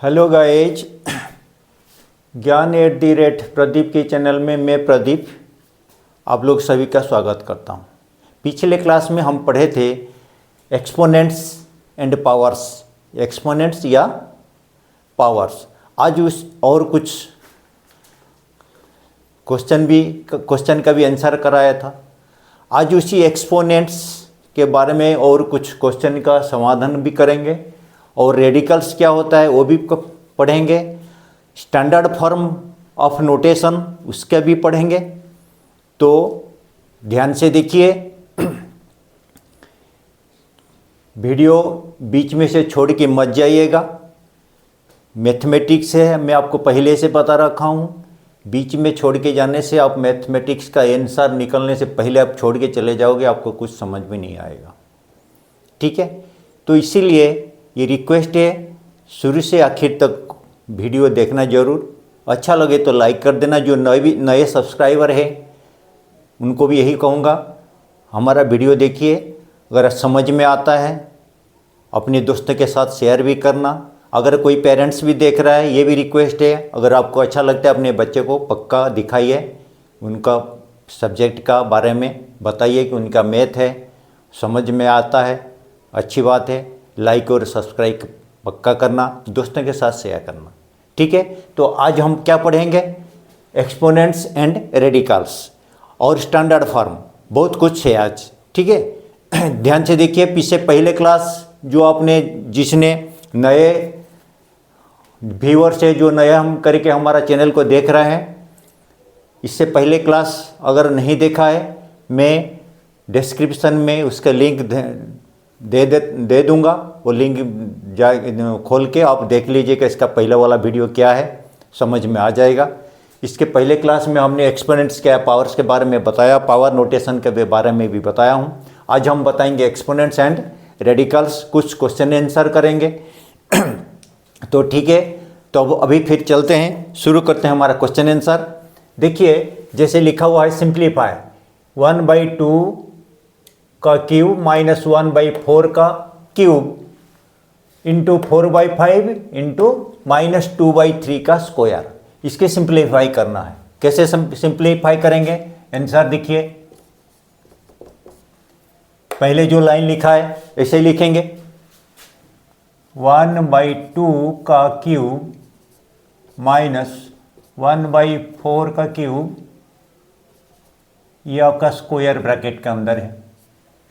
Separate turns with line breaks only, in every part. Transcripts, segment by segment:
Hello guys, ज्ञान@प्रदीप के channel में मैं प्रदीप आप लोग सभी का स्वागत करता हूं। पिछले क्लास में हम पढ़े थे एक्सपोनेंट्स एंड पावर्स, एक्सपोनेंट्स या पावर्स। आज उस और कुछ क्वेश्चन का भी आंसर कराया था। आज उसी एक्सपोनेंट्स के बारे में और कुछ क्वेश्चन का समाधान भी करेंगे और रेडिकल्स क्या होता है वो भी पढ़ेंगे। स्टैंडर्ड फॉर्म ऑफ नोटेशन उसका भी पढ़ेंगे। तो ध्यान से देखिए, वीडियो बीच में से छोड़ के मत जाइएगा। मैथमेटिक्स है, मैं आपको पहले से बता रखा हूँ। बीच में छोड़ के जाने से आप मैथमेटिक्स का आंसर निकलने से पहले आप छोड़ के चले जाओगे, आपको कुछ समझ में नहीं आएगा। ठीक है, तो इसीलिए ये रिक्वेस्ट है, शुरू से आखिर तक वीडियो देखना जरूर। अच्छा लगे तो लाइक कर देना। जो नए सब्सक्राइबर है उनको भी यही कहूँगा, हमारा वीडियो देखिए, अगर समझ में आता है अपने दोस्तों के साथ शेयर भी करना। अगर कोई पेरेंट्स भी देख रहा है, ये भी रिक्वेस्ट है, अगर आपको अच्छा लगता है अपने बच्चे को पक्का दिखाइए, उनका सब्जेक्ट का बारे में बताइए कि उनका मैथ है, समझ में आता है, अच्छी बात है। लाइक और सब्सक्राइब पक्का करना, दोस्तों के साथ शेयर करना। ठीक है, तो आज हम क्या पढ़ेंगे? एक्सपोनेंट्स एंड रेडिकल्स और स्टैंडर्ड फॉर्म, बहुत कुछ है आज। ठीक है, ध्यान से देखिए। पीछे पहले क्लास जो आपने, जिसने नए व्यूअर्स है, जो नया हम करके हमारा चैनल को देख रहे हैं, इससे पहले क्लास अगर नहीं देखा है, मैं डिस्क्रिप्शन में उसका लिंक दे दूंगा। वो लिंक खोल के आप देख लीजिए कि इसका पहला वाला वीडियो क्या है, समझ में आ जाएगा। इसके पहले क्लास में हमने एक्सपोनेंट्स क्या, पावर्स के बारे में बताया, पावर नोटेशन के बारे में भी बताया हूँ। आज हम बताएंगे एक्सपोनेंट्स एंड रेडिकल्स, कुछ क्वेश्चन आंसर करेंगे। तो ठीक है, तो अब अभी फिर चलते हैं, शुरू करते हैं हमारा क्वेश्चन आंसर। देखिए, जैसे लिखा हुआ है सिंप्लीफाई 1/2 का क्यूब माइनस 1/4 का क्यूब इंटू 4/5 इंटू -2/3 का स्क्वायर। इसके सिंप्लीफाई करना है। कैसे सिंप्लीफाई करेंगे? आंसर देखिए, पहले जो लाइन लिखा है ऐसे ही लिखेंगे, 1/2 का क्यूब माइनस 1/4 का क्यूब, ये आपका स्क्वायर ब्रैकेट के अंदर है,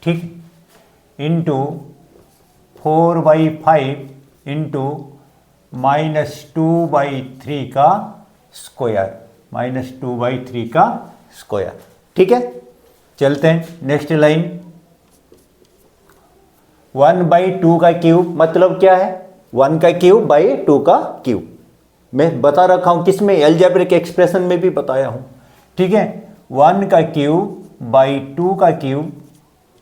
ठीक, इंटू 4/5 इंटू -2/3 का स्क्वायर, -2/3 का स्क्वायर। ठीक है, चलते हैं नेक्स्ट लाइन। 1/2 का क्यूब मतलब क्या है? 1 का क्यूब बाई 2 का क्यूब। मैं बता रखा हूं, किस में? अलजेब्रिक एक्सप्रेशन में भी बताया हूं। ठीक है, 1 का क्यूब बाई 2 का क्यूब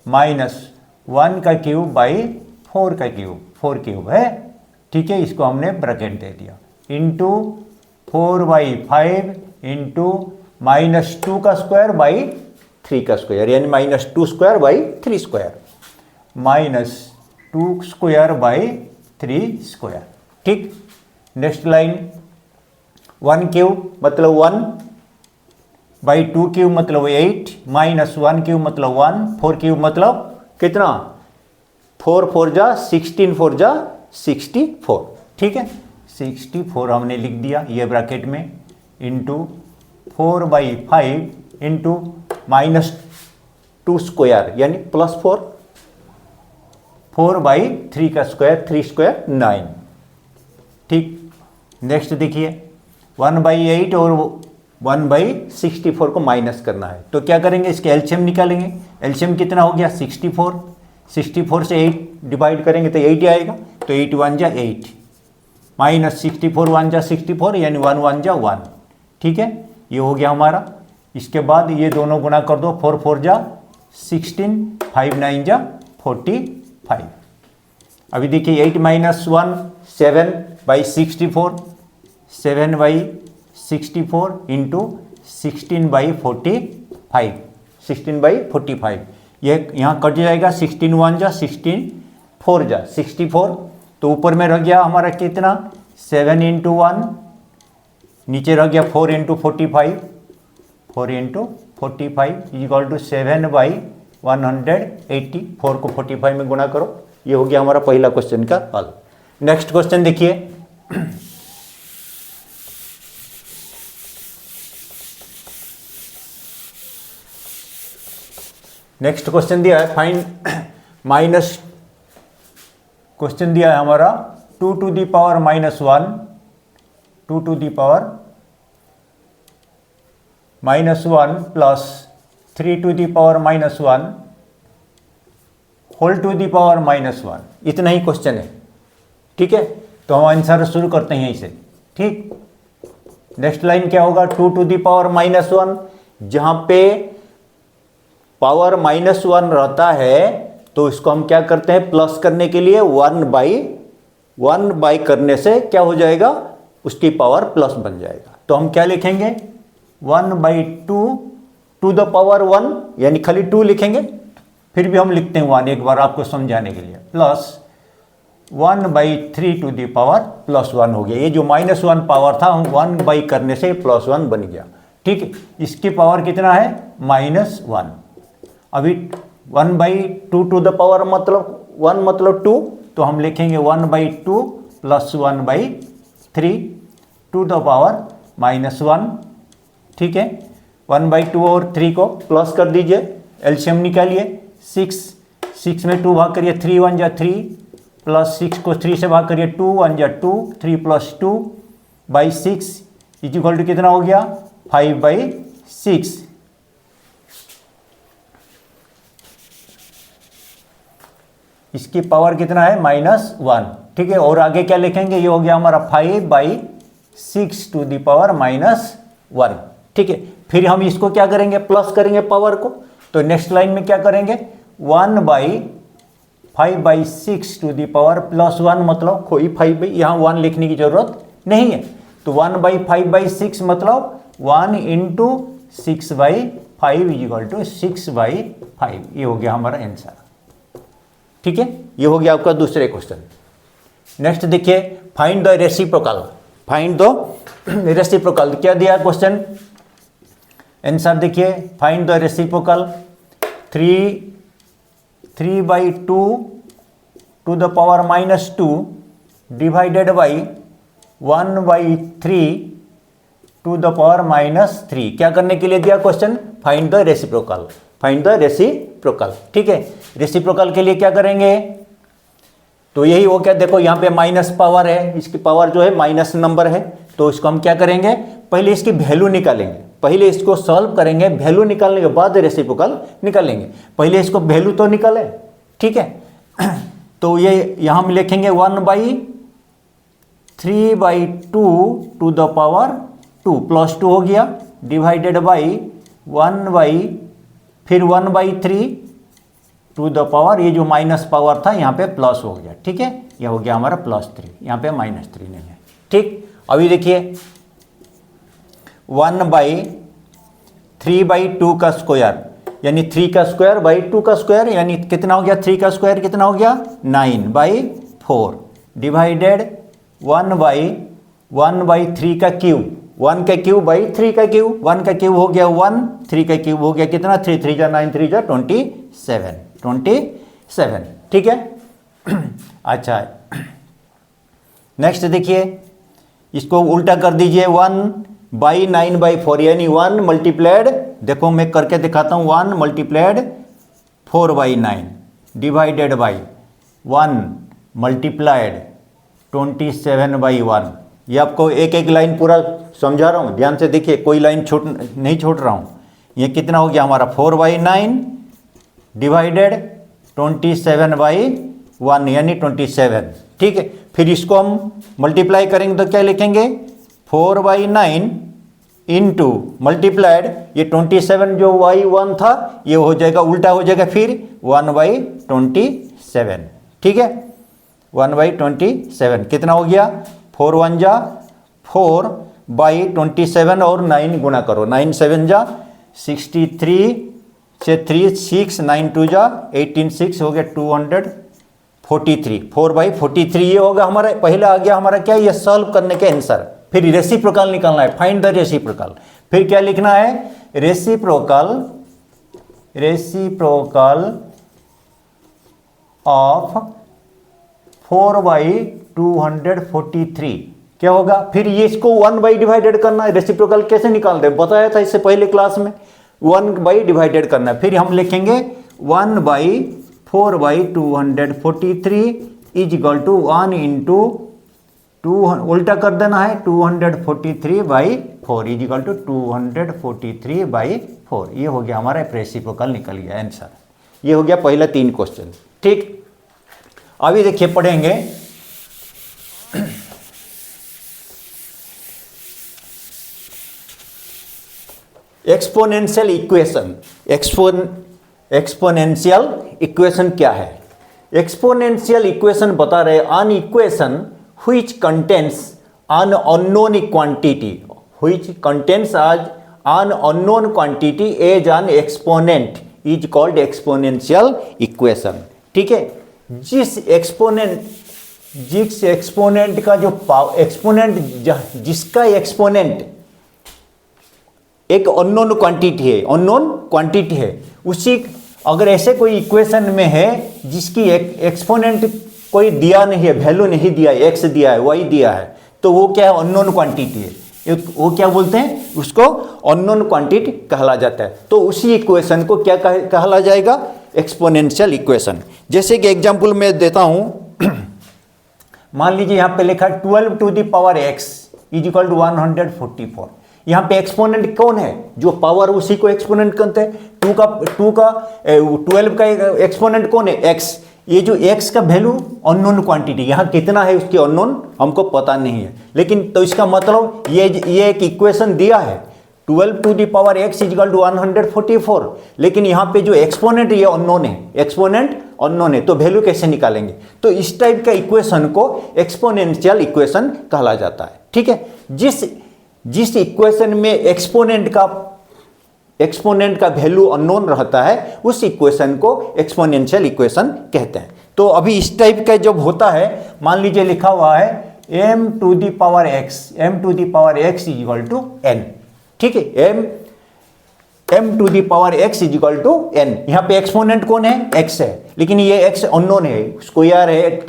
माइनस 1 का क्यूब बाई 4 का क्यूब, 4 क्यूब है। ठीक है, इसको हमने ब्रैकेट दे दिया, इंटू 4/5 इंटू -2 का स्क्वायर बाई 3 का स्क्वायर, यानी -2 square by 3 square, -2 square by 3 square. ठीक, नेक्स्ट लाइन, 1 क्यूब मतलब 1/2 क्यूब मतलब 8, -1 क्यूब मतलब 1, 4 क्यूब मतलब कितना? 4 4 जा 16, 4 जा 64। ठीक है, 64 हमने लिख दिया ये ब्रैकेट में, इंटू 4/5 इंटू -2 स्क्वायर यानी +4, 4/3 का स्क्वायर, 3 स्क्वायर 9। ठीक, नेक्स्ट देखिए, 1/8 और 1/64 को माइनस करना है, तो क्या करेंगे? इसके एलसीएम निकालेंगे। एलसीएम कितना हो गया? 64। 64 से 8 डिवाइड करेंगे तो 8 आएगा, तो 8 1 जा 8, -64 1 जा 64, यानी 1 1 जा 1। ठीक है, ये हो गया हमारा। इसके बाद ये दोनों गुना कर दो, 4 4 जा 16, 5 9 जा 45। अभी देखिए 8 - 1 7/64, 7/64 इंटू 16/45, 16/45, ये यहाँ कट जाएगा। 16 1 जा 16, 4 जा 64, तो ऊपर में रह गया हमारा कितना 7 इंटू 1, नीचे रह गया 4 इंटू 45, 4 इंटू 45 इक्वल टू 7/180। 4 को 45 में गुणा करो, ये हो गया हमारा पहला क्वेश्चन का हल। नेक्स्ट क्वेश्चन देखिए, नेक्स्ट क्वेश्चन दिया है फाइंड माइनस, क्वेश्चन दिया है हमारा 2 to the power -1, 2 to the power -1 plus 3 to the power -1 whole to the power -1, इतना ही क्वेश्चन है। ठीक है, तो हम आंसर शुरू करते हैं इसे। ठीक, नेक्स्ट लाइन क्या होगा, 2 टू दी पावर -1, जहां पे पावर -1 रहता है तो इसको हम क्या करते हैं, प्लस करने के लिए 1 बाई करने से क्या हो जाएगा, उसकी पावर प्लस बन जाएगा। तो हम क्या लिखेंगे 1/2 टू द पावर 1, यानी खाली 2 लिखेंगे, फिर भी हम लिखते हैं 1 एक बार आपको समझाने के लिए, प्लस 1/3 टू द पावर +1 हो गया। ये जो -1 पावर था हम 1 बाई करने से +1 बन गया। ठीक है, इसकी पावर कितना है -1। अभी 1/2 टू द पावर मतलब 1 मतलब 2, तो हम लिखेंगे 1/2 प्लस 1/3 टू द पावर -1। ठीक है, 1/2 और 3 को प्लस कर दीजिए, एलसीएम निकालिए, 6 में 2 भाग करिए, 3 1 जा 3, प्लस 6 को 3 से भाग करिए, 2 1 जा 2, 3 + 2/6 इक्वल टू कितना हो गया 5/6। इसकी पावर कितना है -1। ठीक है, और आगे क्या लिखेंगे, ये हो गया हमारा 5/6 टू दी पावर -1। ठीक है, फिर हम इसको क्या करेंगे, प्लस करेंगे पावर को, तो नेक्स्ट लाइन में क्या करेंगे 1/5/6 टू दी पावर +1, मतलब कोई 5 यहाँ 1 लिखने की जरूरत नहीं है, तो 1/5/6 मतलब 1 इंटू 6/5 इक्वल टू 6/5। ये हो गया हमारा आंसर। ठीक है, ये हो गया आपका दूसरे क्वेश्चन। नेक्स्ट देखिए, find the reciprocal, find the reciprocal, क्या दिया क्वेश्चन, आंसर देखिए, find the reciprocal 3/2 to the power -2 divided by 1/3 to the power -3। क्या करने के लिए दिया question, find the reciprocal, find the reciprocal. ठीक है, रेसिप्रोकल के लिए क्या करेंगे, तो यही हो क्या, देखो यहाँ पे माइनस पावर है, इसकी पावर जो है माइनस नंबर है, तो इसको हम क्या करेंगे, पहले इसकी वैल्यू निकालेंगे, पहले इसको सॉल्व करेंगे, वैल्यू निकालने के बाद रेसिप्रोकल निकालेंगे, पहले इसको वैल्यू तो निकाले। ठीक है, तो ये यहाँ हम लिखेंगे 1/3/2 टू द पावर 2 +2 हो गया, divided by 1/3 to the power, ये जो माइनस पावर था यहाँ पे प्लस हो गया। ठीक है, ये हो गया हमारा +3, यहाँ पे -3 नहीं है। ठीक, अभी देखिए 1/3/2 का स्क्वायर, यानी 3 का स्क्वायर बाई 2 का स्क्वायर, यानी कितना हो गया, 3 का स्क्वायर कितना हो गया 9/4, डिवाइडेड 1/3 का क्यूब, 1 का क्यूब बाई 3 का क्यूब, 1 का क्यूब हो गया 1, 3 का क्यूब हो गया कितना 3 3 जा 9 3 जा 27। ठीक है, अच्छा नेक्स्ट देखिए, इसको उल्टा कर दीजिए, 1/9/4, यानी 1 मल्टीप्लाइड, देखो मैं करके दिखाता हूँ, 1 मल्टीप्लाइड 4/9 डिवाइडेड बाई 1 मल्टीप्लाइड 27/1। ये आपको एक एक लाइन पूरा समझा रहा हूँ, ध्यान से देखिए, कोई लाइन नहीं छोड़ रहा हूँ। ये कितना हो गया हमारा 4/9 डिवाइडेड 27/1, यानी 27। ठीक है, फिर इसको हम मल्टीप्लाई करेंगे तो क्या लिखेंगे 4/9 इंटू मल्टीप्लाइड, ये 27 जो y1 था ये हो जाएगा उल्टा हो जाएगा, फिर 1/27। ठीक है, 1/27 कितना हो गया 4 1 जा 4/27 और 9 गुणा करो, 9 7 जा 63 से 3 6 9 2 जा 18 6 हो गया 43, 4/43 ये होगा हमारा, पहला आ गया हमारा क्या, ये सॉल्व करने का आंसर। फिर रेसिप्रोकल निकालना है, फाइंड द रेसिप्रोकल। फिर क्या लिखना है, रेसिप्रोकल ऑफ 4/243 क्या होगा। फिर ये इसको 1 बाई डिवाइडेड करना है। रेसिप्रोकल कैसे निकालते हैं बताया था इससे पहले क्लास में, 1 बाई डिवाइडेड करना है। फिर हम लिखेंगे 1/4/243 इज इक्वल टू 1 इंटू 2, उल्टा कर देना है, 243/4 इज इक्वल टू 243/4। ये हो गया हमारा रेसिप्रोकल, निकल गया आंसर। ये हो गया पहला 3 क्वेश्चन। ठीक, अभी देखिए पढ़ेंगे एक्सपोनेंशियल इक्वेशन। एक्सपोनेंशियल इक्वेशन क्या है। एक्सपोनेंशियल इक्वेशन बता रहे अन equation which contains an unknown quantity, which contains an unknown quantity as an exponent is called exponential equation। ठीक है, जिस एक्सपोनेंट का जो एक्सपोनेंट, जिसका एक्सपोनेंट एक अननोन क्वांटिटी है, उसी, अगर ऐसे कोई इक्वेशन में है जिसकी एक्सपोनेंट कोई दिया नहीं है, वैल्यू नहीं दिया है, एक्स दिया है, वाई दिया है, तो वो क्या है, अननोन क्वांटिटी है। वो क्या बोलते हैं, उसको अननोन क्वांटिटी कहला जाता है। तो उसी इक्वेशन को क्या कहला जाएगा, एक्सपोनेंशियल इक्वेशन। जैसे कि एग्जांपल मैं देता हूं, मान लीजिए यहां पे लिखा 12 to the power x is equal to 144। यहां पे एक्सपोनेंट कौन है, जो पावर, उसी को एक्सपोनेंट कहते हैं। 12 का एक्सपोनेंट कौन है, x। ये जो x का वैल्यू अननोन क्वांटिटी, यहाँ कितना है उसकी अननोन हमको पता नहीं है, लेकिन तो इसका मतलब ये एक इक्वेशन दिया है 12 to the power x is equal to 144, लेकिन यहाँ पे जो एक्सपोनेंट ये अननोन है, एक्सपोनेंट अननोन है, तो वैल्यू कैसे निकालेंगे। तो इस टाइप का इक्वेशन को एक्सपोनेंशियल इक्वेशन कहला जाता है। ठीक है, जिस इक्वेशन में एक्सपोनेंट का वैल्यू अननोन रहता है, उस इक्वेशन को एक्सपोनेंशियल इक्वेशन कहते हैं। तो अभी इस टाइप का जब होता है, मान लीजिए लिखा हुआ है m to the power x is equal to n। ठीक है, m to the power x is equal to n। यहाँ पे एक्सपोनेंट कौन है, x है, लेकिन ये x अननोन है, स्क्वायर है,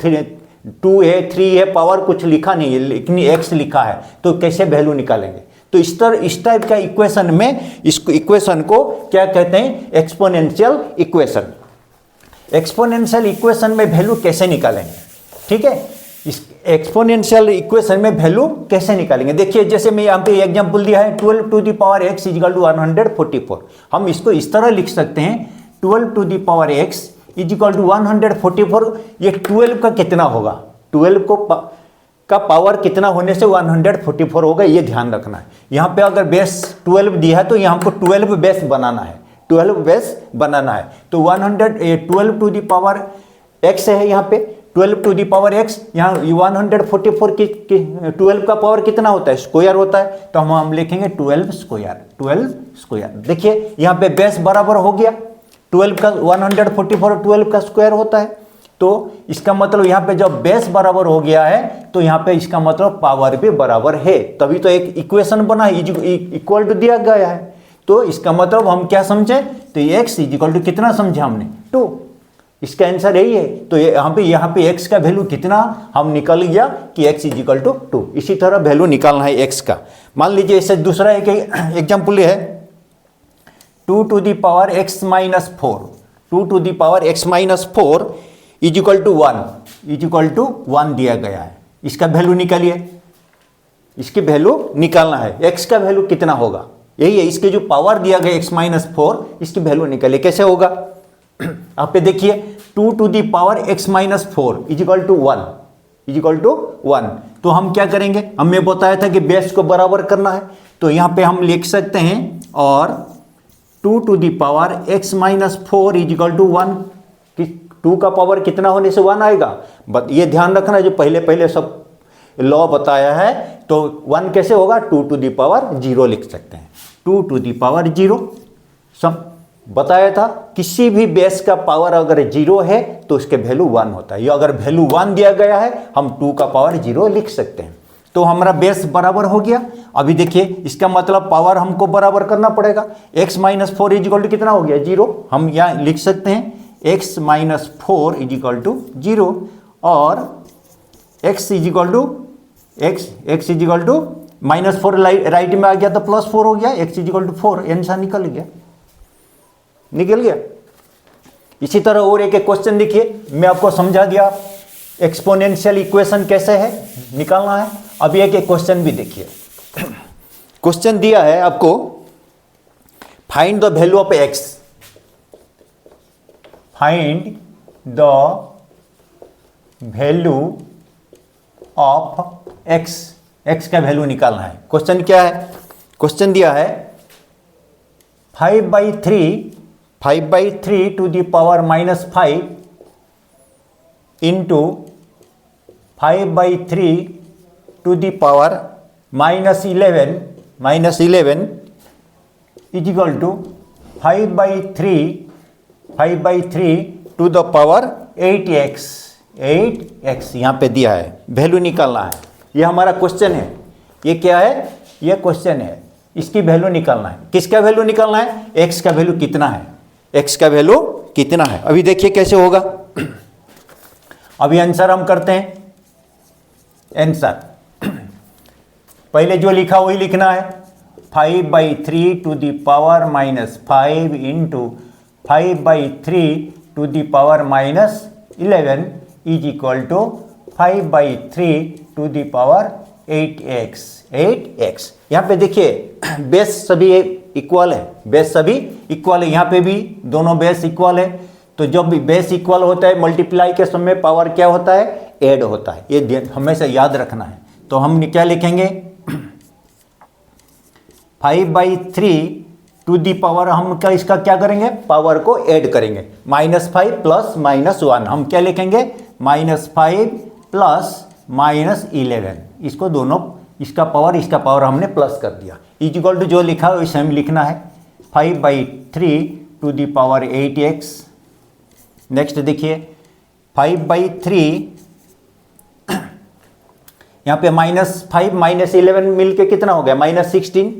2 है, 3 है, पावर कुछ लिखा नहीं है, लेकिन x लिखा है, तो कैसे वैल्यू निकालेंगे। तो इस टाइप का इक्वेशन में, इस इक्वेशन को क्या कहते हैं, एक्सपोनेंशियल इक्वेशन। एक्सपोनेंशियल इक्वेशन में वैल्यू कैसे निकालेंगे। ठीक है, इस एक्सपोनेंशियल इक्वेशन में वैल्यू कैसे निकालेंगे, देखिए जैसे मैं यहाँ पे एग्जांपल दिया है 12 to the power x is equal to 144। हम इसको इस तरह लिख सकते हैं 12 to the power x is equal to 144। ये 12 का कितना होगा, 12 का पावर कितना होने से 144 होगा, ये ध्यान रखना है। यहाँ पे अगर बेस 12 दिया है तो यहाँ हमको 12 बेस बनाना है, 12 बेस बनाना है। तो 12 टू द पावर x है, यहाँ पे 12 टू द पावर x, यहाँ 144 की 12 का पावर कितना होता है, स्क्वायर होता है, तो हम लिखेंगे 12 स्क्वायर। देखिए यहाँ पे बेस बराबर हो गया, 12 का 144 12 का स्क्वायर होता है, तो इसका मतलब यहाँ पे जब बेस बराबर हो गया है तो यहाँ पे इसका मतलब पावर भी बराबर है, तभी तो एक इक्वेशन बना है, इक्वल टू दिया गया है। तो इसका मतलब हम क्या समझे, तो x इज इक्वल टू कितना समझे हमने, 2। इसका आंसर यही है। तो यहाँ पे x का वैल्यू कितना हम निकल गया कि x इज इक्वल टू 2। इसी तरह वैल्यू निकालना है x का। मान लीजिए इससे दूसरा एक एग्जाम्पल है 2 to the power x minus 4, 2 to the power x minus 4 is equal to 1 दिया गया है। इसका वैल्यू निकालिए, इसकी वैल्यू निकालना है, x का वैल्यू कितना होगा, यही है, इसके जो पावर दिया गया x माइनस 4, इसकी वैल्यू निकालिए, कैसे होगा। आप पे देखिए 2 to the power x minus 4 is equal to 1, तो हम क्या करेंगे, हमने बताया था कि बेस को बराबर करना है, तो यहाँ पे हम लिख सकते हैं और 2 to the power x minus 4 is equal to 1, 2 का पावर कितना होने से 1 आएगा, ये ध्यान रखना, जो पहले सब लॉ बताया है, तो 1 कैसे होगा, 2 टू द पावर 0 लिख सकते हैं, 2 टू द पावर 0 सब। बताया था, किसी भी बेस का पावर अगर 0 है तो उसके वैल्यू 1 होता है। या अगर वैल्यू 1 दिया गया है हम 2 का पावर 0 लिख सकते हैं। तो हमारा बेस बराबर हो गया। अभी देखिए इसका मतलब पावर हमको बराबर करना पड़ेगा। x माइनस 4 इजिकल टू कितना हो गया 0। हम यहाँ लिख सकते हैं x माइनस 4 इजिकल टू 0 और x is equal to minus 4 right में आ गया तो प्लस 4 हो गया, x इजिकल टू 4 आंसर निकल गया। इसी तरह और एक क्वेश्चन देखिए, मैं आपको समझा दिया एक्सपोनेंशियल इक्वेशन कैसे है निकालना है। अभी एक क्वेश्चन भी देखिए। क्वेश्चन दिया है आपको, find the value of x, find the value of x का वैल्यू निकालना है। क्वेश्चन क्या है? क्वेश्चन दिया है 5/3 to the power minus 5 into 5/3 to the power minus 11 is equal to 5/3 to the power 8x यहाँ पे दिया है, वैल्यू निकालना है। ये हमारा क्वेश्चन है। ये क्या है? ये क्वेश्चन है, इसकी वैल्यू निकालना है। किसका वैल्यू निकालना है? x का वैल्यू कितना है, x का वैल्यू कितना है। अभी देखिए कैसे होगा। अभी आंसर हम करते हैं। आंसर पहले जो लिखा वही लिखना है, 5/3 to the power minus 5 into 5/3 to the power minus 11 is equal to 5/3 to the power 8x। यहाँ पे देखिए बेस सभी इक्वल है, बेस सभी इक्वल है। यहाँ पे भी दोनों बेस इक्वल है। तो जब भी बेस इक्वल होता है मल्टीप्लाई के समय पावर क्या होता है? ऐड होता है। ये हमेशा याद रखना है। तो हम क्या लिखेंगे? 5/3 टू दी पावर, हम क्या इसका क्या करेंगे? पावर को ऐड करेंगे। -5 प्लस -1 हम क्या लिखेंगे? -5 प्लस -11। इसको दोनों, इसका पावर हमने प्लस कर दिया। इक्वल टू जो लिखा है वैसे हमें लिखना है 5/3 to the power 8x। Next देखिए 5/3, यहाँ पे -5 -11 मिलके कितना हो गया? -16।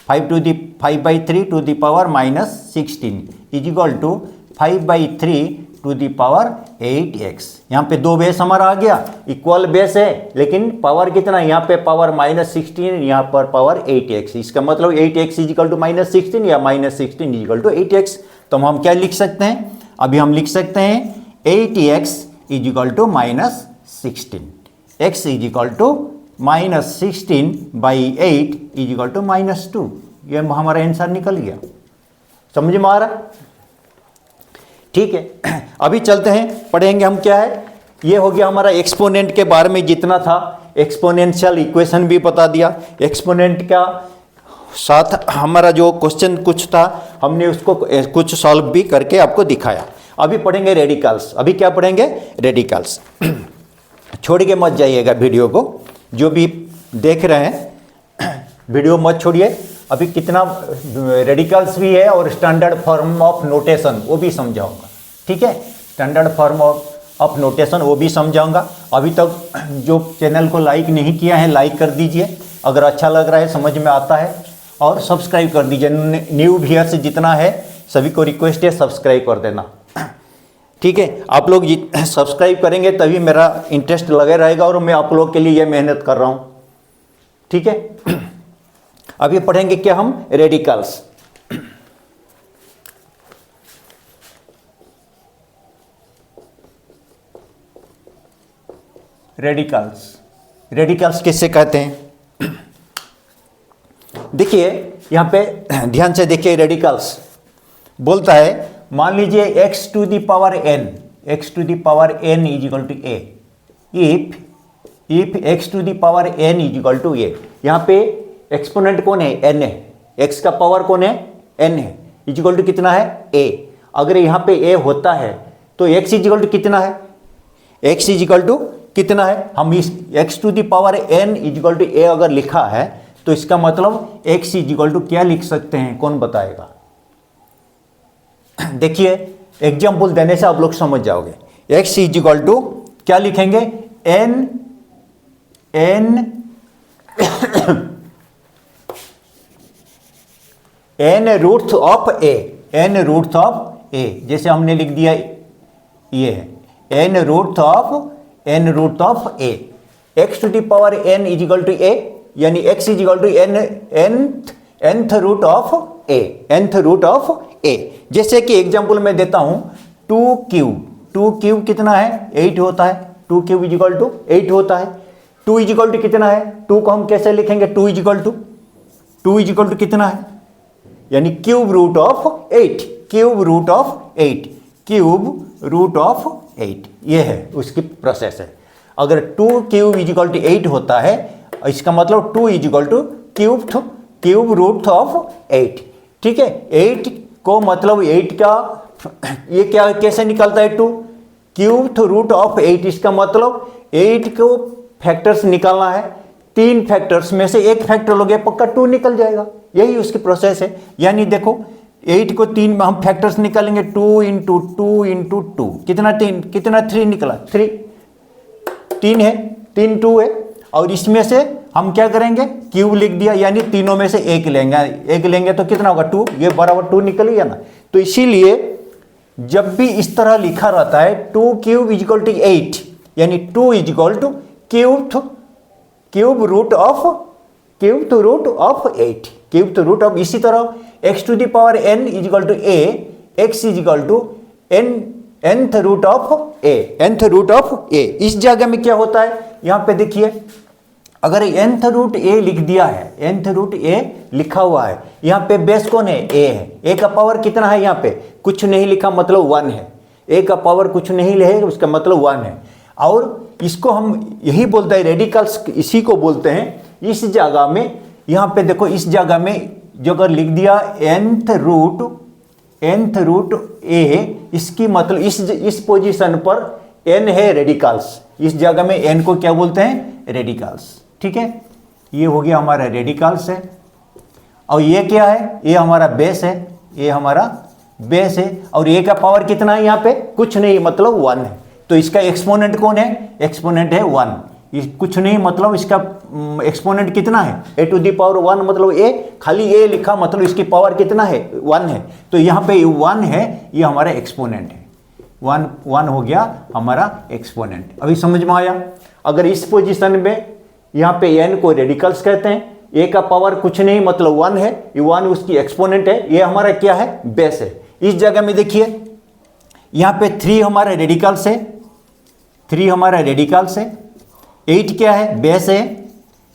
5/3 to the power -16 is equal to 5/3 to the power 8x। यहाँ पे दो बेस हमारा आ गया, इक्वल बेस है, लेकिन पावर कितना? यहाँ पे पावर -16, यहाँ पर पावर 8x। इसका मतलब 8x इज इक्वल टू -16 या -16 इज इक्वल टू 8x। तो हम क्या लिख सकते हैं? अभी हम लिख सकते हैं 8x is equal to -16, x is equal to -16/8 is equal to -2। ये हमारा आंसर निकल गया। समझ में आ रहा? ठीक है। अभी चलते हैं, पढ़ेंगे हम क्या है। ये हो गया हमारा एक्सपोनेंट के बारे में जितना था। एक्सपोनेंशियल इक्वेशन भी बता दिया। एक्सपोनेंट का साथ हमारा जो क्वेश्चन कुछ था हमने उसको कुछ सॉल्व भी करके आपको दिखाया। अभी पढ़ेंगे रेडिकल्स। अभी क्या पढ़ेंगे? रेडिकल्स। छोड़ के मत जाइएगा वीडियो को, जो भी देख रहे हैं वीडियो मत छोड़िए। अभी कितना रेडिकल्स भी है और स्टैंडर्ड फॉर्म ऑफ नोटेशन वो भी समझाऊंगा। ठीक है, स्टैंडर्ड फॉर्म ऑफ नोटेशन वो भी समझाऊंगा। अभी तक जो चैनल को लाइक नहीं किया है लाइक कर दीजिए, अगर अच्छा लग रहा है, समझ में आता है, और सब्सक्राइब कर दीजिए। न्यू व्यूअर्स जितना है सभी को रिक्वेस्ट है सब्सक्राइब कर देना। ठीक है, आप लोग सब्सक्राइब करेंगे तभी मेरा इंटरेस्ट लगे रहेगा और मैं आप लोग के लिए ये मेहनत कर रहा हूँ। ठीक है, अभी पढ़ेंगे क्या हम? रेडिकल्स। रेडिकल्स किससे कहते हैं? देखिए यहाँ पे ध्यान से देखिए। रेडिकल्स बोलता है, मान लीजिए x to the power n is equal to a। If x to the power n is equal to a, यहाँ पे एक्सपोनेंट कौन है? n है। x का पावर कौन है? n है। इज इक्वल टू कितना है? a। अगर यहाँ पे a होता है तो x इज इक्वल टू कितना है? x इज इक्वल टू कितना है? हम इस x to the power n is equal to a अगर लिखा है तो इसका मतलब x इज इक्वल टू क्या लिख सकते हैं? कौन बताएगा? देखिए एग्जाम्पल देने से आप लोग समझ जाओगे। x इज इक्वल टू क्या लिखेंगे, n roots of a, n roots of a, जैसे हमने लिख दिया ये है n roots of a, x to the power n is equal to a, यानी x is equal to nth root of a। जैसे कि एग्जाम्पल मैं देता हूं 2 क्यूब कितना है, 8 होता है। 2 क्यूब इज इक्वल टू 8 होता है। 2 इज इक्वल टू कितना है, 2 को हम कैसे लिखेंगे, 2 इज इक्वल टू कितना है, यानी cube root of 8, cube root of 8, ये है उसकी प्रोसेस है। अगर 2 क्यूब इज इक्वल टू 8 होता है, इसका मतलब 2 is equal to cube root of 8, ठीक है। 8 को मतलब 8 का ये क्या कैसे निकलता है, 2 क्यूब रूट ऑफ 8, इसका मतलब 8 को फैक्टर्स निकालना है, 3 फैक्टर्स में से एक फैक्टर लोगे पक्का 2 निकल जाएगा, यही उसकी प्रोसेस है। यानी देखो 8 को 3 में हम फैक्टर्स निकालेंगे, 2 इंटू 2 कितना 3 निकला, 3 है, 3 2 है, और इसमें से हम क्या करेंगे, क्यूब लिख दिया, यानी तीनों में से एक लेंगे तो कितना होगा 2, ये बराबर 2 निकल गया ना। तो इसीलिए जब भी इस तरह लिखा रहता है 2 क्यूब इज इक्वल टू 8, यानी 2 is equal to cube root of 8, cube root of, इसी तरह x to the power n is equal to a, x is equal to nth root of a। इस जगह में क्या होता है, यहां पे देखिए अगर nth रूट a लिख दिया है, nth रूट a लिखा हुआ है, यहाँ पे बेस कौन है, a है, a का पावर कितना है, यहाँ पे कुछ नहीं लिखा मतलब 1 है, a का पावर कुछ नहीं है उसका मतलब 1 है। और इसको हम यही बोलते हैं रेडिकल्स, इसी को बोलते हैं। इस जगह में यहाँ पे देखो, इस जगह में जो अगर लिख दिया nth रूट a, इसकी मतलब इस पोजीशन पर n है रेडिकल्स, इस जगह में n को क्या बोलते हैं, रेडिकल्स, ठीक है। ये हो गया हमारा रेडिकल्स है। और ये क्या है, ये हमारा बेस है, और ये का पावर कितना है, यहाँ पे कुछ नहीं मतलब 1 है। तो इसका एक्सपोनेंट कौन है, एक्सपोनेंट है 1, ये कुछ नहीं मतलब इसका एक्सपोनेंट कितना है, a टू दी पावर 1, मतलब a, खाली a लिखा मतलब इसकी पावर कितना है, 1 है। तो यहाँ पे 1 है, ये हमारा एक्सपोनेंट है, 1 हो गया हमारा एक्सपोनेंट। अभी समझ में आया। अगर इस पोजीशन में यहाँ पे n को रेडिकल्स कहते हैं, a का पावर कुछ नहीं मतलब 1 है, ये 1 उसकी एक्सपोनेंट है, ये हमारा क्या है, बेस है। इस जगह में देखिए यहाँ पे 3 हमारा रेडिकल्स है, 8 क्या है, बेस है,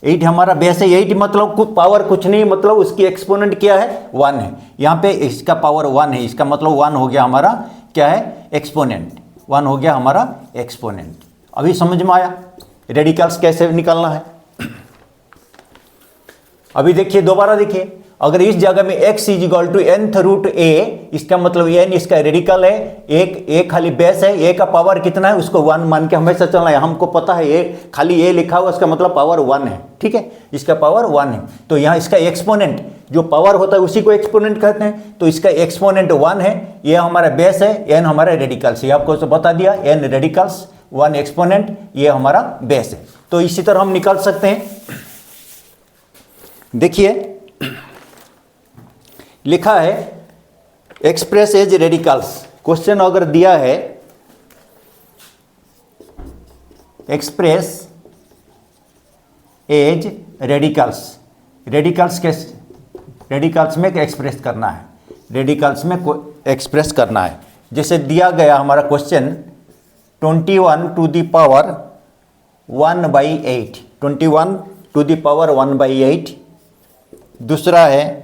8 हमारा बेस है। 8 मतलब पावर कुछ नहीं मतलब उसकी एक्सपोनेंट क्या है, 1 है। यहाँ पे इसका पावर 1 है, इसका मतलब 1 हो गया हमारा क्या है, एक्सपोनेंट, 1 हो गया हमारा एक्सपोनेंट। अभी समझ में आया रेडिकल्स कैसे निकालना है। अभी देखिए, दोबारा देखिए, अगर इस जगह में x is equal to nth root a, इसका मतलब n इसका रेडिकल है, एक खाली बेस है, a का पावर कितना है उसको 1 मान के हमेशा चलना है। हमको पता है ये खाली a लिखा हुआ, इसका मतलब पावर 1 है, ठीक है, इसका पावर 1 है। तो यहाँ इसका एक्सपोनेंट जो पावर होता है उसी को एक्सपोनेंट कहते हैं। तो इसका एक्सपोनेंट 1 है, ये हमारा बेस है, n हमारा रेडिकल्स, ये आपको तो बता दिया, n रेडिकल्स 1 एक्सपोनेंट, ये हमारा बेस है। तो इसी तरह हम निकाल सकते हैं। देखिए लिखा है एक्सप्रेस एज रेडिकल्स, क्वेश्चन अगर दिया है एक्सप्रेस एज रेडिकल्स, रेडिकल्स में एक्सप्रेस करना है, रेडिकल्स में एक्सप्रेस करना है। जैसे दिया गया हमारा question 21 to the power 1/8, 21 to the power 1/8। दूसरा है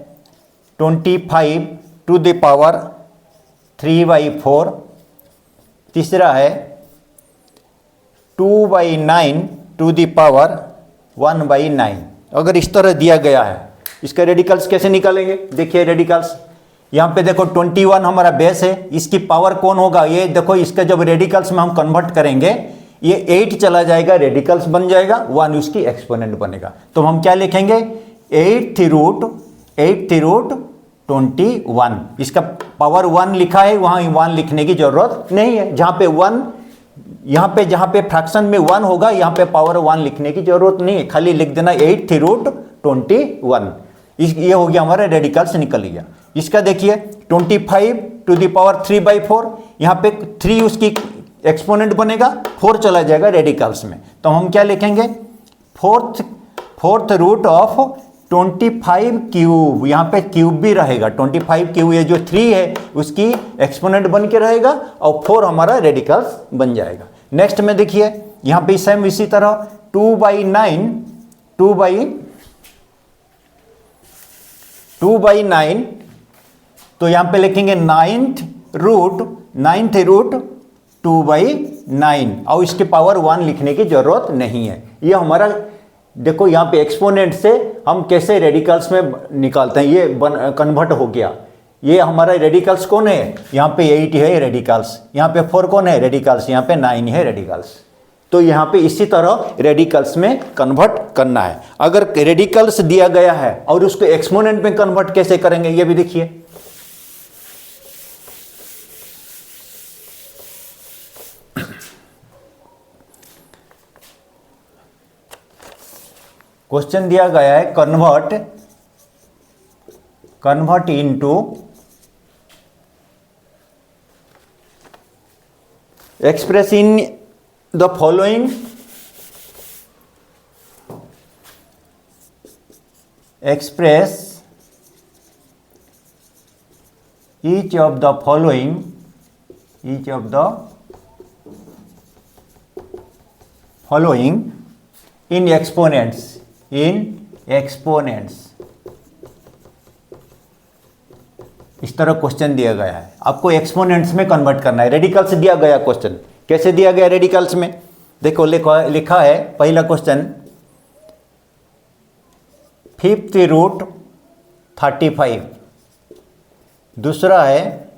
25 टू द पावर 3/4। तीसरा है 2/9 टू द पावर 1/9। अगर इस तरह दिया गया है, इसका रेडिकल्स कैसे निकालेंगे। देखिए रेडिकल्स यहाँ पे देखो 21 हमारा बेस है, इसकी पावर कौन होगा, ये देखो इसका जब रेडिकल्स में हम कन्वर्ट करेंगे ये 8 चला जाएगा, रेडिकल्स बन जाएगा 1, उसकी एक्सपोनेंट बनेगा। तो हम क्या लिखेंगे 8th रूट 21। इसका पावर 1 लिखा है, वहाँ 1 लिखने की जरूरत नहीं है। जहाँ पे 1, जहाँ पे फ्रैक्शन में 1 होगा, यहाँ पे पावर 1 लिखने की जरूरत नहीं है, खाली लिख देना 8/√21। ये हो गया हमारा रेडिकल्स निकल गया। इसका देखिए 25⁴, यहाँ पे 3 उसकी एक्सपोनेंट बनेगा, 4 चला जाएगा रेडिकल्स में, तो हम क्या लिखेंगे, फोर्थ रूट ऑफ 25 क्यूब, यहाँ पे क्यूब भी रहेगा, 25 क्यूब, ये जो 3 है उसकी एक्सपोनेंट बन के रहेगा और 4 हमारा रेडिकल्स बन जाएगा। नेक्स्ट में देखिए यहाँ पे सेम इसी तरह 2/9, तो यहाँ पे लिखेंगे 9th रूट 2/9 और इसके पावर 1 लिखने की जरूरत नहीं है। ये हमारा देखो यहाँ पे एक्सपोनेंट से हम कैसे रेडिकल्स में निकालते हैं, ये कन्वर्ट हो गया। ये हमारा रेडिकल्स कौन है, यहाँ पे 8 है रेडिकल्स, यहाँ पे 4 कौन है रेडिकल्स, यहाँ पे 9 है रेडिकल्स। तो यहाँ पे इसी तरह रेडिकल्स में कन्वर्ट करना है। अगर रेडिकल्स दिया गया है और उसको एक्सपोनेंट में कन्वर्ट कैसे करेंगे, ये भी देखिए। क्वेश्चन दिया गया है convert into express in the following express each of the following in exponents इस तरह क्वेश्चन दिया गया है, आपको एक्सपोनेंट्स में कन्वर्ट करना है। रेडिकल्स दिया गया क्वेश्चन, कैसे दिया गया रेडिकल्स में, देखो लिखा है पहला क्वेश्चन 5/35, दूसरा है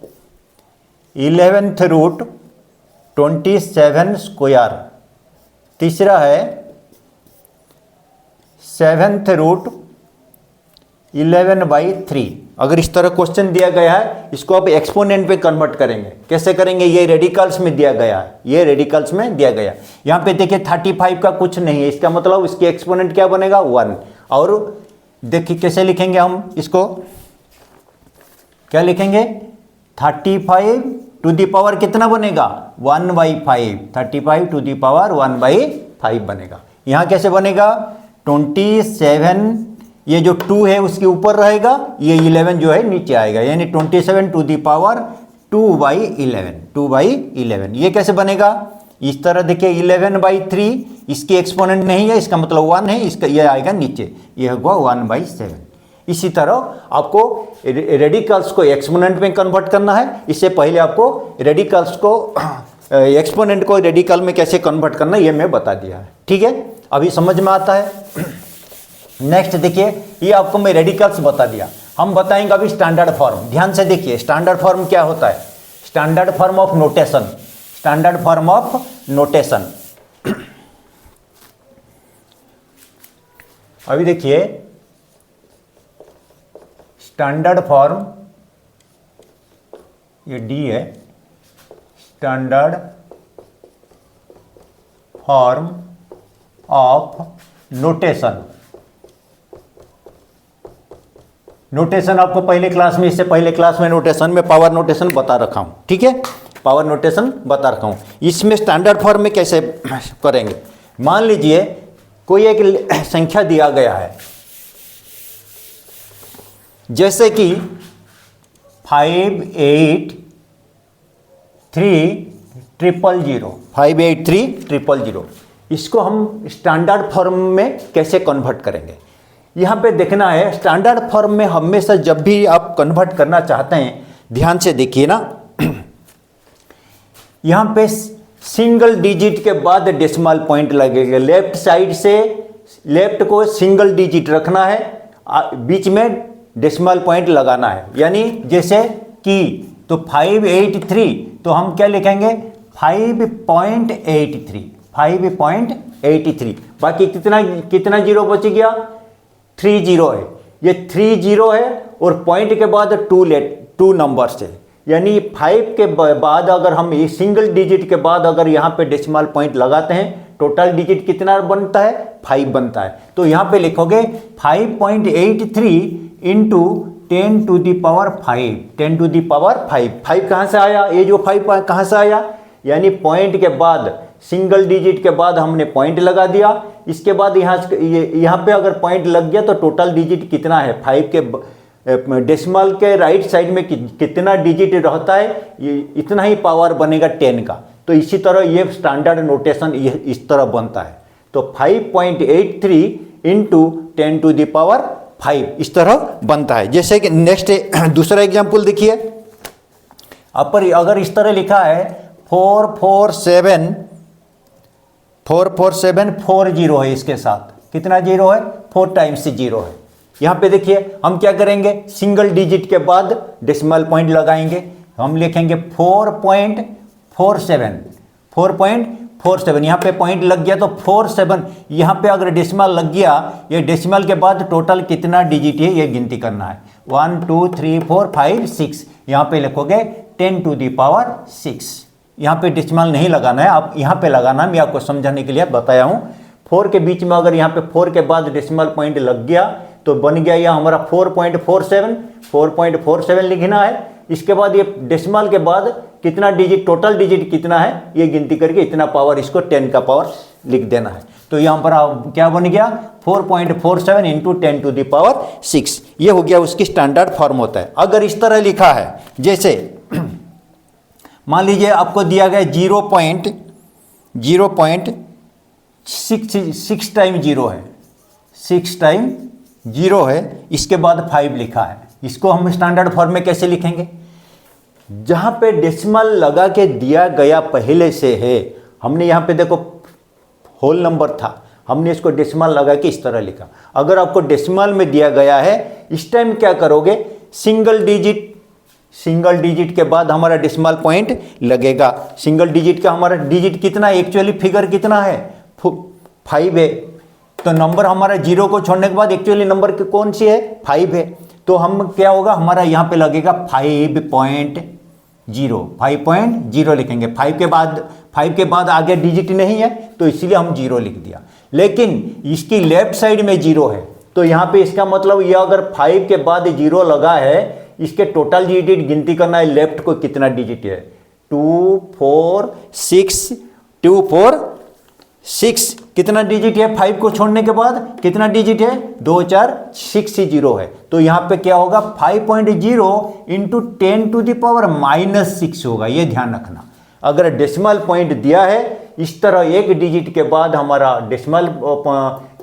11/27², तीसरा है 7/11/3। अगर इस तरह क्वेश्चन दिया गया है, इसको आप एक्सपोनेंट पे कन्वर्ट करेंगे, कैसे करेंगे, ये रेडिकल्स में दिया गया है, ये रेडिकल्स में दिया गया। यहाँ पे देखिए 35 का कुछ नहीं है, इसका मतलब इसकी एक्सपोनेंट क्या बनेगा 1। और देखिए कैसे लिखेंगे हम इसको, क्या लिखेंगे 35 टू द पावर कितना बनेगा 1/5, 35 टू द पावर 1/5 बनेगा। यहाँ कैसे बनेगा 27, ये जो 2 है उसके ऊपर रहेगा, ये 11 जो है नीचे आएगा, यानी 27 टू द पावर 2/11। ये कैसे बनेगा, इस तरह देखिए 11/3, इसकी एक्सपोनेंट नहीं है, इसका मतलब 1 है, इसका ये आएगा नीचे, ये होगा 1/7। इसी तरह आपको रेडिकल्स को एक्सपोनेंट में कन्वर्ट करना है। इससे पहले आपको रेडिकल्स को एक्सपोनेंट को रेडिकल में कैसे कन्वर्ट करना है ये मैं बता दिया है, ठीक है, अभी समझ में आता है। नेक्स्ट देखिए, ये आपको मैं रेडिकल्स बता दिया, हम बताएंगे अभी स्टैंडर्ड फॉर्म। ध्यान से देखिए स्टैंडर्ड फॉर्म क्या होता है, standard form of notation, standard form of notation. अभी देखिए स्टैंडर्ड फॉर्म, ये डी है, standard form of notation. Notation आपको पहले क्लास में, इससे पहले क्लास में नोटेशन में पावर नोटेशन बता रखा हूं, ठीक है, पावर नोटेशन बता रखा हूं। इसमें स्टैंडर्ड फॉर्म में कैसे करेंगे, मान लीजिए कोई एक संख्या दिया गया है, जैसे कि 583,000, इसको हम स्टैंडर्ड फॉर्म में कैसे कन्वर्ट करेंगे, यहाँ पे देखना है। स्टैंडर्ड फॉर्म में हमेशा जब भी आप कन्वर्ट करना चाहते हैं, ध्यान से देखिए ना, यहाँ पे सिंगल डिजिट के बाद डेसिमल पॉइंट लगेगा। लेफ्ट साइड से लेफ्ट को सिंगल डिजिट रखना है, बीच में डेसिमल पॉइंट लगाना है, यानी जैसे कि तो 583, तो हम क्या लिखेंगे 5.83, बाकी कितना जीरो बच गया 30 है, ये 30 है, और पॉइंट के बाद टू नंबर्स है, यानी 5 के बाद अगर हम ये सिंगल डिजिट के बाद अगर यहाँ पे डेसिमल पॉइंट लगाते हैं, टोटल डिजिट कितना बनता है? 5 बनता है। तो यहाँ पे लिखोगे 5.83 into 10 to the power 5, 10 to the power 5। 5 कहाँ से आया? ये जो 5 कहाँ से आया? यानी पॉइंट के बाद, सिंगल डिजिट के बाद हमने पॉइंट लगा दिया, इसके बाद यहाँ पे अगर पॉइंट लग गया तो टोटल डिजिट कितना है? 5 के डेसिमल के राइट साइड में कितना डिजिट रहता है, ये इतना ही पावर बनेगा 10 का। तो इसी तरह ये स्टैंडर्ड नोटेशन इस तरह बनता है। तो 5.83 इंटू 10 टू दी पावर 5 इस तरह बनता है। जैसे कि नेक्स्ट दूसरा एग्जाम्पल देखिए, अपर अगर इस तरह लिखा है 44740 है, इसके साथ कितना जीरो है? 4 टाइम्स 0 है। यहाँ पे देखिए हम क्या करेंगे, सिंगल डिजिट के बाद डेसिमल पॉइंट लगाएंगे, हम लिखेंगे 4.47 यहाँ पे पॉइंट लग गया तो 47, यहाँ पे अगर डेसिमल लग गया, ये डेसिमल के बाद टोटल कितना डिजिट है ये गिनती करना है। 1 2 3 4 5 6, यहाँ पे लिखोगे 10 टू दी पावर 6। यहाँ पे डेसिमल नहीं लगाना है, आप यहाँ पे लगाना है, मैं आपको समझाने के लिए बताया हूँ। 4 के बीच में अगर यहाँ पे 4 के बाद डेसिमल पॉइंट लग गया तो बन गया यह हमारा 4.47 लिखना है। इसके बाद ये डेसिमल के बाद कितना डिजिट, टोटल डिजिट कितना है ये गिनती करके इतना पावर, इसको 10 का पावर लिख देना है। तो यहाँ पर क्या बन गया? 4.47 इंटू 10 टू दी पावर 6, ये हो गया उसकी स्टैंडर्ड फॉर्म होता है। अगर इस तरह लिखा है, जैसे मान लीजिए आपको दिया गया 0.6 टाइम 0 है, 6 टाइम 0 है, इसके बाद 5 लिखा है। इसको हम स्टैंडर्ड फॉर्म में कैसे लिखेंगे? जहां पे डेसिमल लगा के दिया गया पहले से है, हमने यहाँ पे देखो होल नंबर था, हमने इसको डेसिमल लगा के इस तरह लिखा। अगर आपको डेसिमल में दिया गया है, इस टाइम क्या करोगे? सिंगल डिजिट के बाद हमारा डेसिमल पॉइंट लगेगा। सिंगल डिजिट का हमारा डिजिट कितना है? एक्चुअली फिगर कितना है? 5 है। तो नंबर हमारा 0 को छोड़ने के बाद एक्चुअली नंबर कौन सी है? 5 है। तो हम क्या होगा, हमारा यहाँ पे लगेगा 5.0 लिखेंगे। 5 के बाद आगे डिजिट नहीं है तो इसलिए हम 0 लिख दिया। लेकिन इसकी लेफ्ट साइड में 0 है, तो यहाँ पे इसका मतलब ये अगर 5 के बाद 0 लगा है, इसके टोटल डिजिट गिनती करना है, लेफ्ट को कितना डिजिट है? 2 4 6 कितना डिजिट है? 5 को छोड़ने के बाद कितना डिजिट है? 2 4 6 0 है। तो यहाँ पे क्या होगा? 5.0 इंटू 10 टू दी पावर -6 होगा, ये ध्यान रखना। अगर डेसिमल पॉइंट दिया है इस तरह, एक डिजिट के बाद हमारा डेसिमल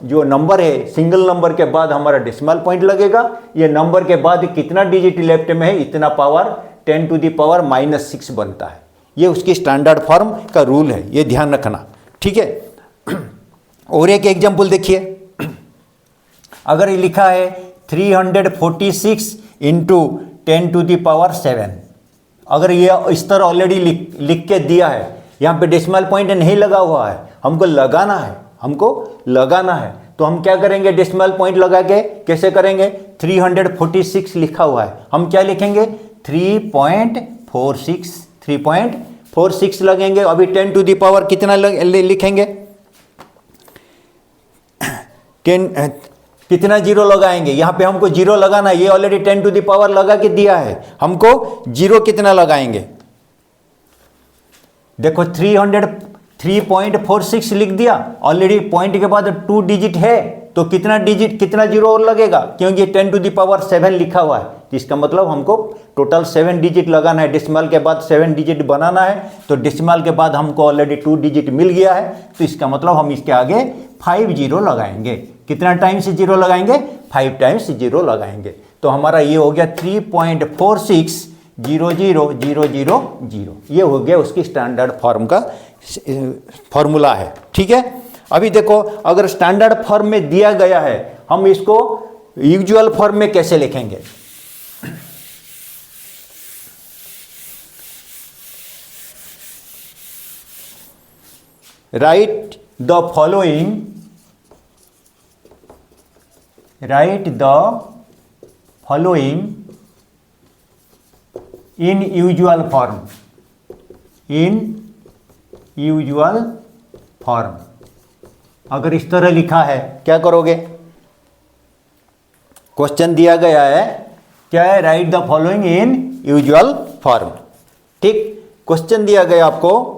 जो नंबर है, सिंगल नंबर के बाद हमारा डेसिमल पॉइंट लगेगा। ये नंबर के बाद कितना डिजिट लेफ्ट में है, इतना पावर 10 टू दी पावर -6 बनता है। ये उसकी स्टैंडर्ड फॉर्म का रूल है, ये ध्यान रखना, ठीक है। और एक एग्जाम्पल देखिए, अगर ये लिखा है 346 इंटू 10 टू दी पावर 7, अगर ये इस तरह ऑलरेडी लिख के दिया है, यहाँ पे डेसिमल पॉइंट नहीं लगा हुआ है, हमको लगाना है, तो हम क्या करेंगे? डेसिमल पॉइंट लगा के कैसे करेंगे? 346 लिखा हुआ है, हम क्या लिखेंगे? 3.46 लगेंगे। अभी 10 टू दी पावर कितना लिखेंगे? 10 कितना 0 लगाएंगे? यहाँ पे हमको 0 लगाना है, ये ऑलरेडी 10 टू दी पावर लगा के दिया है, हमको 0 कितना लगाएंगे? देखो 3.46 लिख दिया, ऑलरेडी पॉइंट के बाद 2 डिजिट है, तो कितना 0 और लगेगा? क्योंकि 10 टू दी पावर 7 लिखा हुआ है, तो इसका मतलब हमको टोटल 7 डिजिट लगाना है। डेसिमल के बाद 7 डिजिट बनाना है, तो डेसिमल के बाद हमको ऑलरेडी 2 डिजिट मिल गया है, तो इसका मतलब हम इसके आगे 5 0 लगाएंगे। कितना टाइम्स 0 लगाएंगे? 5 टाइम्स 0 लगाएंगे। तो हमारा ये हो गया 3.46 0 0 0 0 0, ये हो गया उसकी स्टैंडर्ड फॉर्म का फॉर्मूला है, ठीक है। अभी देखो, अगर स्टैंडर्ड फॉर्म में दिया गया है, हम इसको यूजुअल फॉर्म में कैसे लिखेंगे? Right the following in usual form, in usual form. अगर इस तरह लिखा है क्या करोगे? क्वेश्चन दिया गया है क्या है? Right the following in usual form. ठीक, क्वेश्चन दिया गया आपको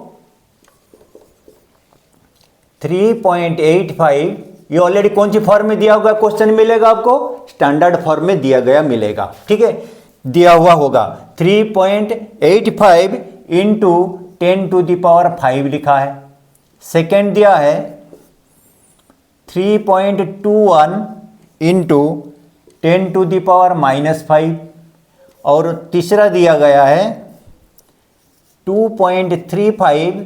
3.85, ये ऑलरेडी कौन सी फॉर्म में दिया होगा? क्वेश्चन मिलेगा आपको स्टैंडर्ड फॉर्म में दिया गया मिलेगा। ठीक है, दिया हुआ होगा 3.85 इंटू 10⁵ लिखा है। सेकेंड दिया है 3.21 इंटू 10⁻⁻5 और तीसरा दिया गया है 2.35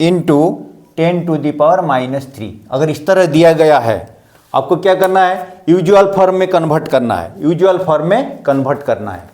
इंटू 10⁻⁻3। अगर इस तरह दिया गया है आपको क्या करना है? यूजुअल फॉर्म में कन्वर्ट करना है, यूजुअल फॉर्म में कन्वर्ट करना है।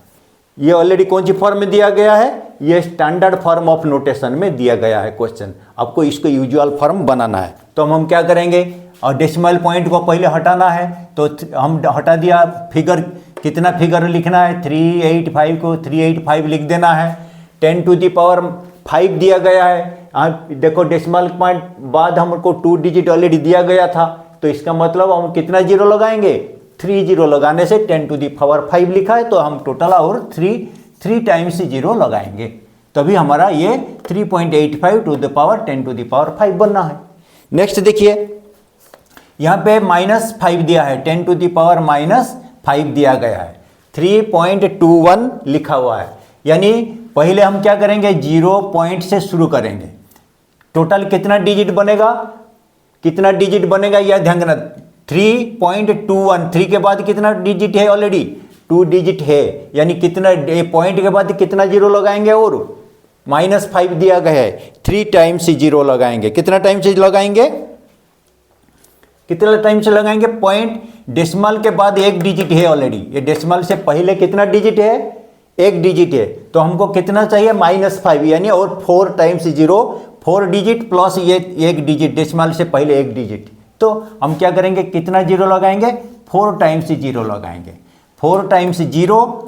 ये ऑलरेडी कौन सी फॉर्म में दिया गया है? ये स्टैंडर्ड फॉर्म ऑफ नोटेशन में दिया गया है क्वेश्चन। आपको इसको यूजुअल फॉर्म बनाना है। तो हम क्या करेंगे? और डेसिमल पॉइंट को पहले हटाना है, तो हम हटा दिया। फिगर कितना फिगर लिखना है? 385 को 385 लिख देना है। 10⁵ दिया गया है। आप देखो डेसिमल पॉइंट बाद हमको 2 डिजिट ऑलरेडी दिया गया था, तो इसका मतलब हम कितना जीरो लगाएंगे? 3 जीरो लगाने से 10⁵ लिखा है, तो हम टोटल और 3 टाइम्स जीरो लगाएंगे, तभी हमारा ये 3.85 टू द पावर 10⁵ बनना है। नेक्स्ट देखिए, यहाँ पे -5 दिया है, 10⁻⁻5 दिया गया है, 3.21 लिखा हुआ है। यानी पहले हम क्या करेंगे? 0 पॉइंट से शुरू करेंगे। टोटल कितना डिजिट बनेगा? कितना डिजिट बनेगा यह ध्यान देना। 3.21, 3 के बाद कितना डिजिट है? ऑलरेडी 2 डिजिट है। यानी कितना पॉइंट के बाद कितना जीरो लगाएंगे? और -5 दिया गया है, 3 टाइम्स जीरो लगाएंगे। कितना टाइम से लगाएंगे? कितना टाइम से लगाएंगे? पॉइंट डेसिमल के बाद 1 डिजिट है ऑलरेडी। ये डेसिमल से पहले कितना डिजिट है? 1 डिजिट है। तो हमको कितना चाहिए? -5, यानी और 4 टाइम्स जीरो, 4 डिजिट प्लस ये 1 डिजिट, डेसिमल से पहले 1 डिजिट। तो हम क्या करेंगे? कितना जीरो लगाएंगे? 4 टाइम्स जीरो लगाएंगे। 4 टाइम्स जीरो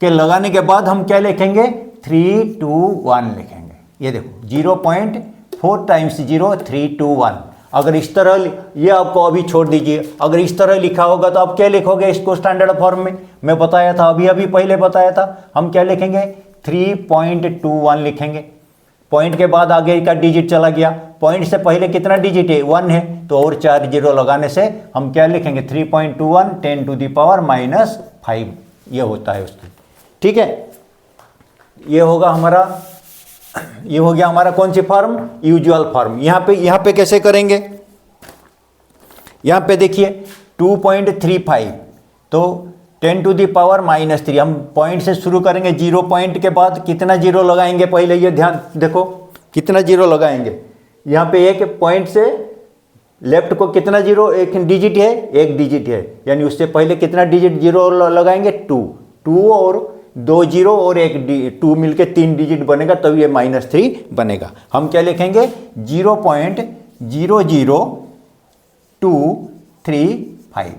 के लगाने के बाद हम क्या लिखेंगे? 3, 2, 1 लिखेंगे। ये देखो 0.4 टाइम्स जीरो 3, 2, 1। अगर इस तरह, ये आपको अभी छोड़ दीजिए, अगर इस तरह लिखा होगा तो आप क्या लिखोगे इसको स्टैंडर्ड फॉर्म में? मैं बताया था, अभी पहले बताया था। हम क्या लिखेंगे? 3.21 लिखेंगे। पॉइंट के बाद आगे का डिजिट चला गया, पॉइंट से पहले कितना डिजिट है? 1 है, तो और 4 जीरो लगाने से हम क्या लिखेंगे? 3.21 10⁻⁻5 ये होता है उसकी। ठीक है, ये होगा हमारा, ये हो गया हमारा कौन सी फॉर्म? Usual form. यहाँ पे कैसे करेंगे? यहाँ पे देखिए 2.35, तो 10⁻⁻3 हम पॉइंट से शुरू करेंगे। 0 पॉइंट के बाद कितना जीरो लगाएंगे? पहले ये ध्यान देखो कितना जीरो लगाएंगे। यहाँ पे एक पॉइंट से लेफ्ट को कितना जीरो? 1 डिजिट है, 1 डिजिट है, यानी उससे पहले कितना डिजिट जीरो लगाएंगे? 2 और 2 जीरो और 2 मिलके 3 डिजिट बनेगा, तब ये -3 बनेगा। हम क्या लिखेंगे? 0.00235।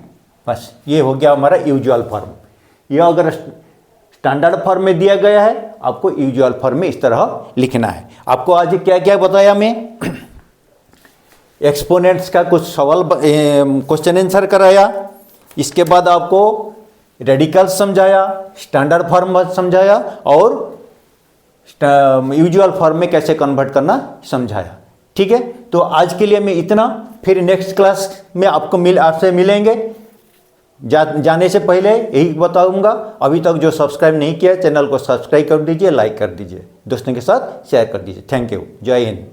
बस ये हो गया हमारा यूजुअल फॉर्म। ये अगर स्टैंडर्ड फॉर्म में दिया गया है, आपको यूजुअल फॉर्म में इस तरह लिखना है। आपको आज क्या क्या बताया मैं? एक्सपोनेंट्स का कुछ सवाल, क्वेश्चन आंसर कराया। इसके बाद आपको रेडिकल्स समझाया, स्टैंडर्ड फॉर्म समझाया और यूजुअल फॉर्म में कैसे कन्वर्ट करना समझाया। ठीक है, तो आज के लिए मैं इतना, फिर नेक्स्ट क्लास में आपसे मिलेंगे। जाने से पहले यही बताऊंगा, अभी तक जो सब्सक्राइब नहीं किया चैनल को सब्सक्राइब कर दीजिए, लाइक कर दीजिए, दोस्तों के साथ शेयर कर दीजिए। थैंक यू, जय हिंद।